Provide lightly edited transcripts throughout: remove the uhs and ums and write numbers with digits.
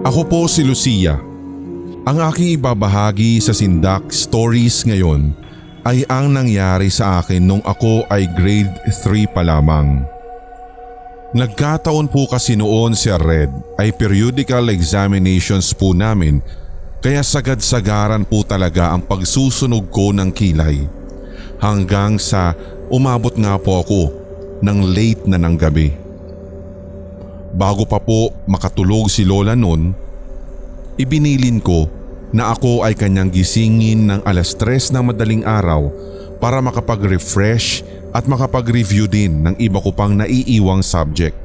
Ako po si Lucia. Ang aking ibabahagi sa Sindak Stories ngayon ay ang nangyari sa akin nung ako ay grade 3 pa lamang. Nagkataon po kasi noon, Sir Red, ay periodical examinations po namin, kaya sagad-sagaran po talaga ang pagsusunog ko ng kilay. Hanggang sa umabot nga po ako ng late na ng gabi. Bago pa po makatulog si Lola noon, ibinilin ko na ako ay kanyang gisingin ng alas 3 ng madaling araw para makapag-refresh at makapag-review din ng iba ko pang naiiwang subject.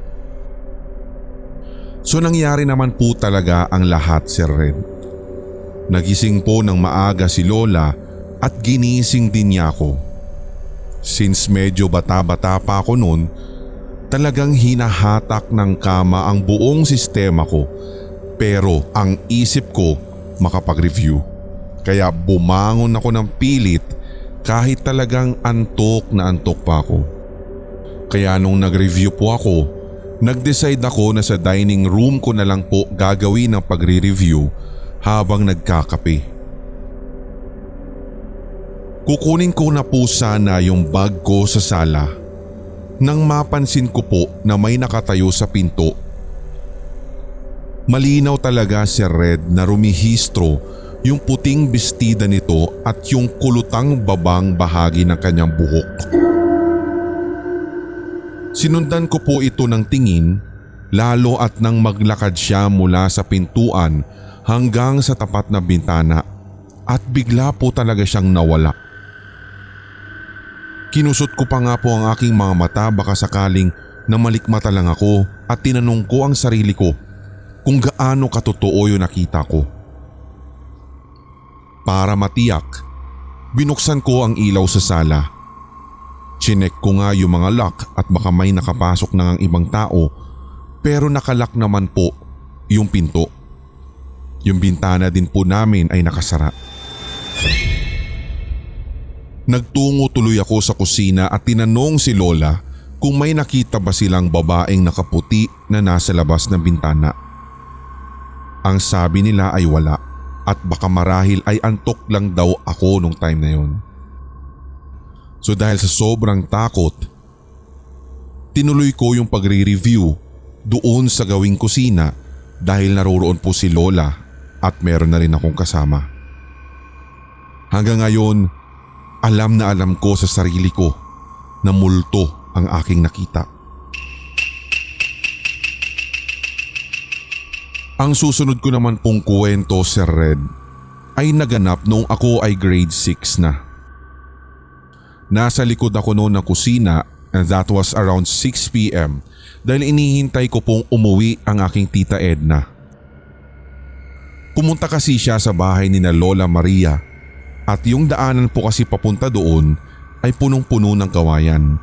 So nangyari naman po talaga ang lahat, Sir Red. Nagising po ng maaga si Lola at ginising din niya ako. Since medyo bata-bata pa ako noon, talagang hinahatak ng kama ang buong sistema ko, pero ang isip ko makapag-review. Kaya bumangon ako ng pilit kahit talagang antok na antok pa ako. Kaya nung nag-review po ako, nag-decide ako na sa dining room ko na lang po gagawin ang pagre-review habang nagkakape. Kukunin ko na po sana yung bag ko sa sala nang mapansin ko po na may nakatayo sa pinto. Malinaw talaga, Sir Red, na rumihistro yung puting bestida nito at yung kulutang babang bahagi ng kanyang buhok. Sinundan ko po ito ng tingin, lalo at nang maglakad siya mula sa pintuan hanggang sa tapat na bintana, at bigla po talaga siyang nawala. Kinusot ko pa nga po ang aking mga mata baka sakaling namalikmata lang ako, at tinanong ko ang sarili ko kung gaano katotoo yung nakita ko. Para matiyak, binuksan ko ang ilaw sa sala. Chinek ko nga yung mga lock at baka may nakapasok na ang ibang tao, pero nakalock naman po yung pinto. Yung bintana din po namin ay nakasara. Nagtungo tuloy ako sa kusina at tinanong si Lola kung may nakita ba silang babaeng nakaputi na nasa labas ng bintana. Ang sabi nila ay wala, at baka marahil ay antok lang daw ako nung time na yon. So dahil sa sobrang takot, tinuloy ko yung pagre-review doon sa gawing kusina dahil naroroon po si Lola at meron na rin akong kasama. Hanggang ngayon, alam na alam ko sa sarili ko na multo ang aking nakita. Ang susunod ko naman pong kwento, Sir Red, ay naganap noong ako ay grade 6 na. Nasa likod ako noon ng kusina, and that was around 6 p.m. dahil inihintay ko pong umuwi ang aking tita Edna. Pumunta kasi siya sa bahay ni na Lola Maria, at yung daanan po kasi papunta doon ay punong-puno ng kawayan.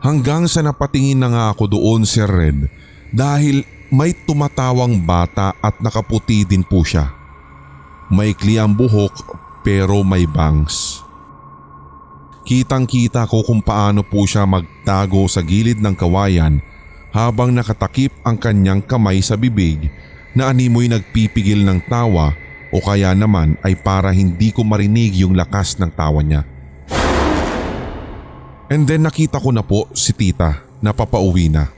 Hanggang sa napatingin na nga ako doon, Sir Red, dahil may tumatawang bata at nakaputi din po siya. Maikli ang buhok pero may bangs. Kitang-kita ko kung paano po siya magtago sa gilid ng kawayan habang nakatakip ang kanyang kamay sa bibig na animoy nagpipigil ng tawa, o kaya naman ay para hindi ko marinig yung lakas ng tawa niya. And then nakita ko na po si tita na papauwi na.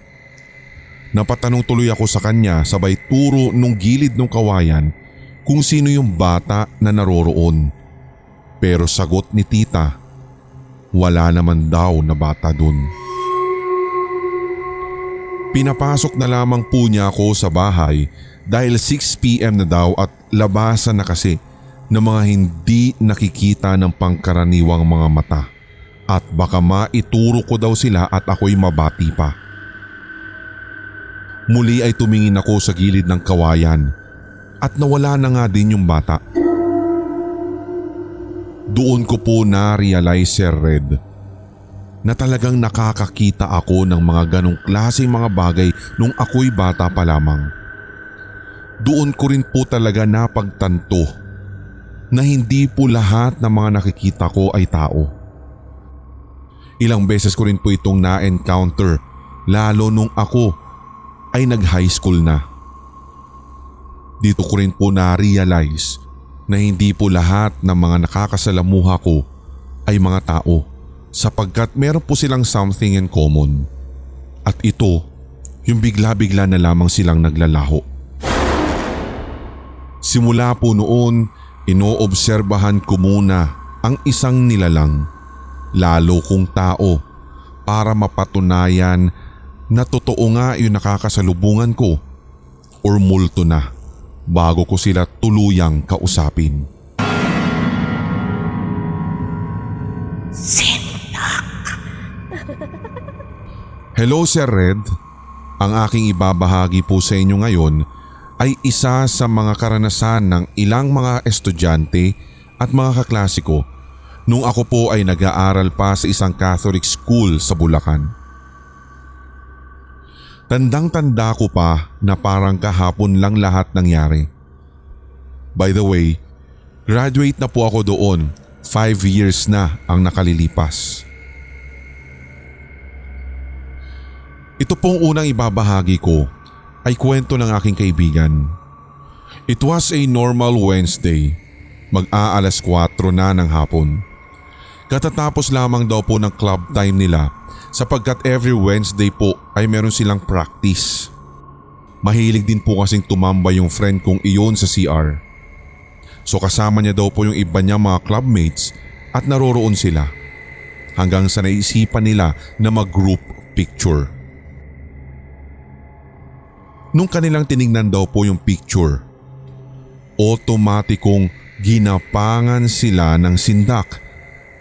Napatanong tuloy ako sa kanya sabay turo nung gilid ng kawayan kung sino yung bata na naroroon. Pero sagot ni tita, wala naman daw na bata dun. Pinapasok na lamang po niya ako sa bahay dahil 6 p.m. na daw at labasan na kasi ng mga hindi nakikita ng pangkaraniwang mga mata, at baka maituro ko daw sila at ako'y mabati pa. Muli ay tumingin ako sa gilid ng kawayan at nawala na nga din yung bata. Doon ko po na-realize, Sir Red, na talagang nakakakita ako ng mga ganong klaseng mga bagay nung ako'y bata pa lamang. Doon ko rin po talaga napagtanto na hindi po lahat ng mga nakikita ko ay tao. Ilang beses ko rin po itong na-encounter lalo nung ako ay nag-high school na. Dito ko rin po na-realize na hindi po lahat ng mga nakakasalamuha ko ay mga tao sapagkat meron po silang something in common. At ito, yung bigla-bigla na lamang silang naglalaho. Simula po noon, inoobserbahan ko muna ang isang nilalang, lalo kong tao, para mapatunayan na totoo nga yung nakakasalubungan ko or multo na bago ko sila tuluyang kausapin. Hello Sir Red, ang aking ibabahagi po sa inyo ngayon ay isa sa mga karanasan ng ilang mga estudyante at mga kaklasiko nung ako po ay nag-aaral pa sa isang Catholic school sa Bulacan. Tandang-tanda ko pa na parang kahapon lang lahat nangyari. By the way, graduate na po ako doon, 5 years na ang nakalilipas. Ito pong unang ibabahagi ko ay kwento ng aking kaibigan. It was a normal Wednesday, mag-aalas 4 na ng hapon. Katatapos lamang daw po ng club time nila sapagkat every Wednesday po ay meron silang practice. Mahilig din po kasing tumamba yung friend kong iyon sa CR. So kasama niya daw po yung iba niya mga clubmates at naroroon sila hanggang sa naisipan nila na mag-group picture. Nung kanilang tinignan daw po yung picture, otomatikong ginapangan sila ng sindak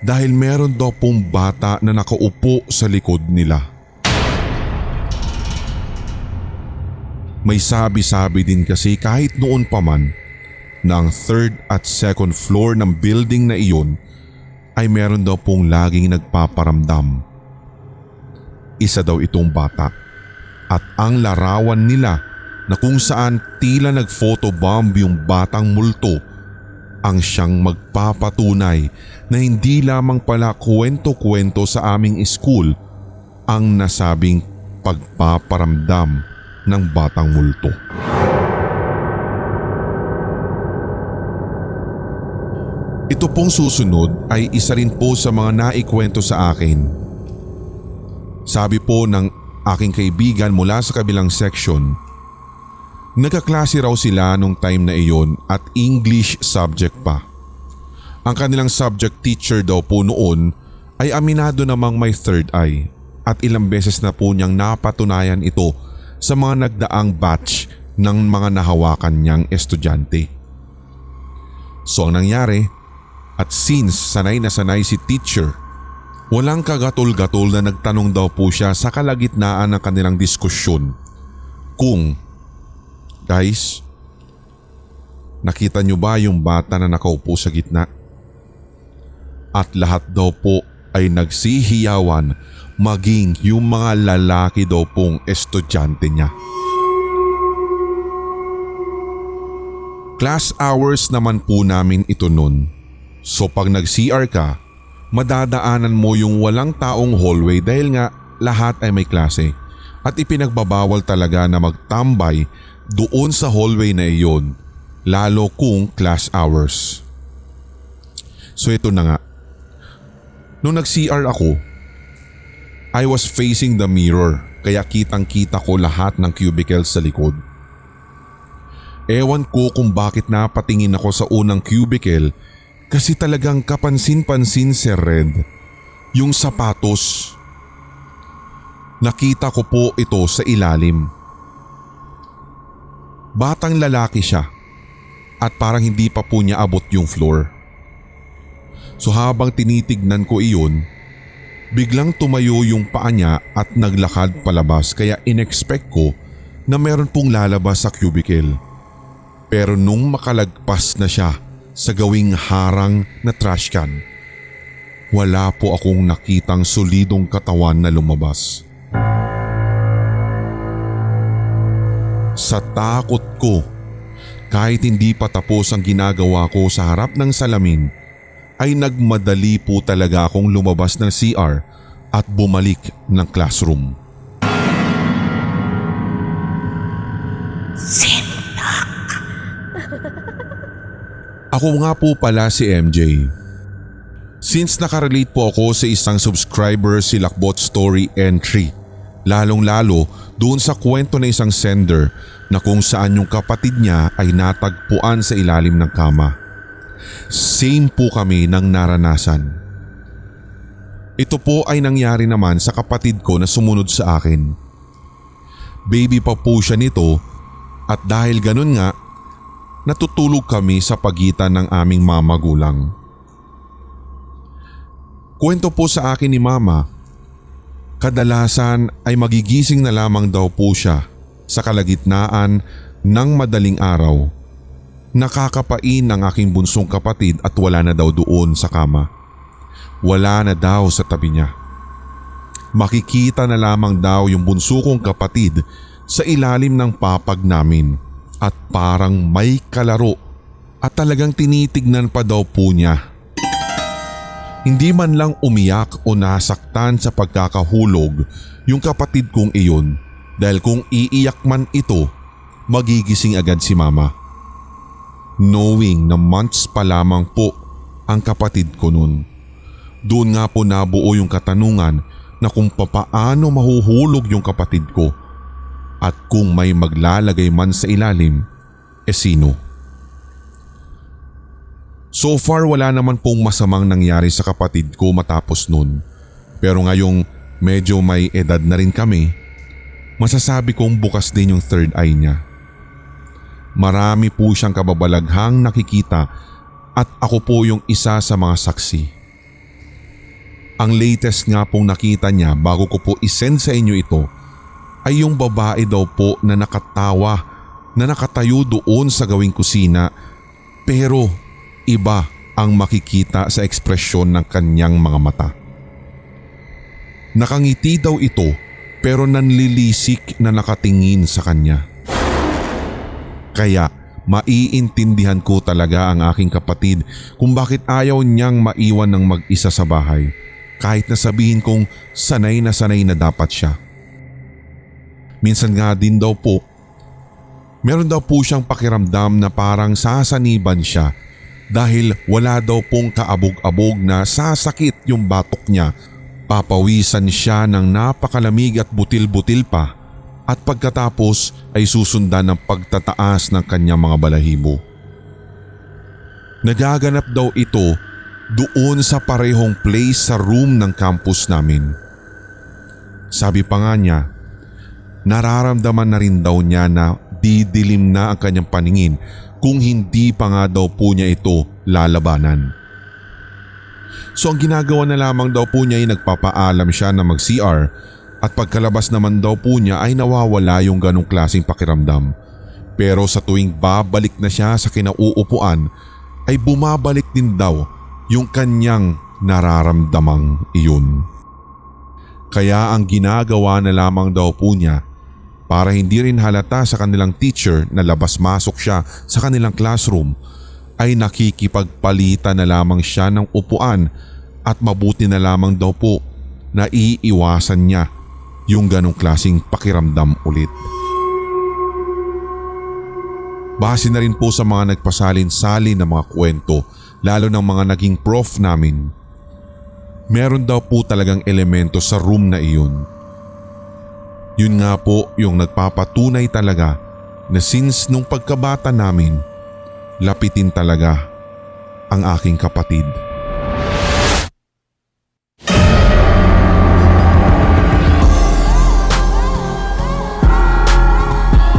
dahil meron daw pong bata na nakaupo sa likod nila. May sabi-sabi din kasi kahit noon pa man na ang 3rd at 2nd floor ng building na iyon ay meron daw pong laging nagpaparamdam. Isa daw itong bata. At ang larawan nila na kung saan tila nag-photobomb yung batang multo ang siyang magpapatunay na hindi lamang pala kwento-kwento sa aming school ang nasabing pagpaparamdam ng batang multo. Ito pong susunod ay isa rin po sa mga naikwento sa akin. Sabi po ng aking kaibigan mula sa kabilang section, nagkaklase raw sila nung time na iyon at English subject pa. Ang kanilang subject teacher daw po noon ay aminado namang may third eye at ilang beses na po niyang napatunayan ito sa mga nagdaang batch ng mga nahawakan niyang estudyante. So ang nangyari, at since sanay na sanay si teacher, walang kagatol-gatol na nagtanong daw po siya sa kalagitnaan ng kanilang diskusyon kung, guys, nakita niyo ba yung bata na nakaupo sa gitna? At lahat daw po ay nagsihiyawan, maging yung mga lalaki daw pong estudyante niya. Class hours naman po namin ito nun. So pag nag-CR ka, madadaanan mo yung walang taong hallway dahil nga lahat ay may klase at ipinagbabawal talaga na magtambay doon sa hallway na iyon, lalo kung class hours. So ito na nga, nung nag-CR ako, I was facing the mirror kaya kitang-kita ko lahat ng cubicles sa likod. Ewan ko kung bakit napatingin ako sa unang cubicle kasi talagang kapansin-pansin si Red, yung sapatos. Nakita ko po ito sa ilalim. Batang lalaki siya at parang hindi pa po niya abot yung floor. So habang tinitignan ko iyon, biglang tumayo yung paa niya at naglakad palabas kaya inexpect ko na meron pong lalabas sa cubicle. Pero nung makalagpas na siya sa gawing harang na trash can, wala po akong nakitang solidong katawan na lumabas. Sa takot ko, kahit hindi pa tapos ang ginagawa ko sa harap ng salamin, ay nagmadali po talaga akong lumabas ng CR at bumalik ng classroom. Ako nga po pala si MJ. Since nakarelate po ako sa isang subscriber si Lakbot Story Entry, lalong-lalo doon sa kwento na isang sender na kung saan yung kapatid niya ay natagpuan sa ilalim ng kama. Same po kami ng naranasan. Ito po ay nangyari naman sa kapatid ko na sumunod sa akin. Baby pa po siya nito at dahil ganun nga, natutulog kami sa pagitan ng aming mga magulang. Kwento po sa akin ni mama, kadalasan ay magigising na lamang daw po siya sa kalagitnaan ng madaling araw. Nakakapain ng aking bunsong kapatid at wala na daw doon sa kama. Wala na daw sa tabi niya. Makikita na lamang daw yung bunso kong kapatid sa ilalim ng papag namin at parang may kalaro at talagang tinitignan pa daw po niya. Hindi man lang umiyak o nasaktan sa pagkakahulog yung kapatid kong iyon dahil kung iiyak man ito, magigising agad si mama. Knowing na months pa lamang po ang kapatid ko nun. Doon nga po nabuo yung katanungan na kung papaano mahuhulog yung kapatid ko at kung may maglalagay man sa ilalim, sino? So far wala naman pong masamang nangyari sa kapatid ko matapos nun. Pero ngayong medyo may edad na rin kami, masasabi kong bukas din yung third eye niya. Marami po siyang kababalaghang nakikita at ako po yung isa sa mga saksi. Ang latest nga pong nakita niya bago ko po isend sa inyo ito ay yung babae daw po na nakatawa na nakatayo doon sa gawing kusina pero iba ang makikita sa ekspresyon ng kanyang mga mata. Nakangiti daw ito pero nanlilisik na nakatingin sa kanya. Kaya maiintindihan ko talaga ang aking kapatid kung bakit ayaw niyang maiwan ng mag-isa sa bahay kahit na sabihin kong sanay na dapat siya. Minsan nga din daw po, meron daw po siyang pakiramdam na parang sasaniban siya dahil wala daw pong kaabog-abog na sasakit yung batok niya. Papawisan siya ng napakalamig at butil-butil pa at pagkatapos ay susundan ng pagtataas ng kanyang mga balahibo. Nagaganap daw ito doon sa parehong place sa room ng campus namin. Sabi pa nga niya, nararamdaman na rin daw niya na didilim na ang kanyang paningin kung hindi pa nga daw po niya ito lalabanan. So ang ginagawa na lamang daw po niya ay nagpapaalam siya na mag-CR at pagkalabas naman daw po niya ay nawawala yung ganong klaseng pakiramdam. Pero sa tuwing babalik na siya sa kinauupuan ay bumabalik din daw yung kanyang nararamdamang iyon. Kaya ang ginagawa na lamang daw po niya para hindi rin halata sa kanilang teacher na labas-masok siya sa kanilang classroom ay nakikipagpalitan na lamang siya ng upuan at mabuti na lamang daw po na iiwasan niya yung ganong klaseng pakiramdam ulit. Base na rin po sa mga nagpasalin-salin na mga kwento lalo ng mga naging prof namin. Meron daw po talagang elemento sa room na iyon. Yun nga po yung nagpapatunay talaga na since nung pagkabata namin, lapitin talaga ang aking kapatid.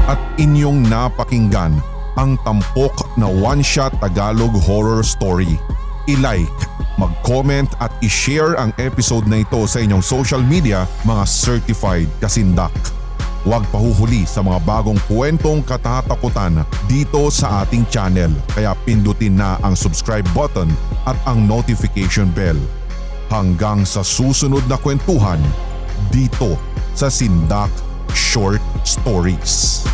At inyong napakinggan ang tampok na one-shot Tagalog horror story. I-like, mag-comment at i-share ang episode na ito sa inyong social media, mga certified kasindak. Huwag pahuhuli sa mga bagong kwentong katatakutan dito sa ating channel, kaya pindutin na ang subscribe button at ang notification bell. Hanggang sa susunod na kwentuhan dito sa Sindak Short Stories.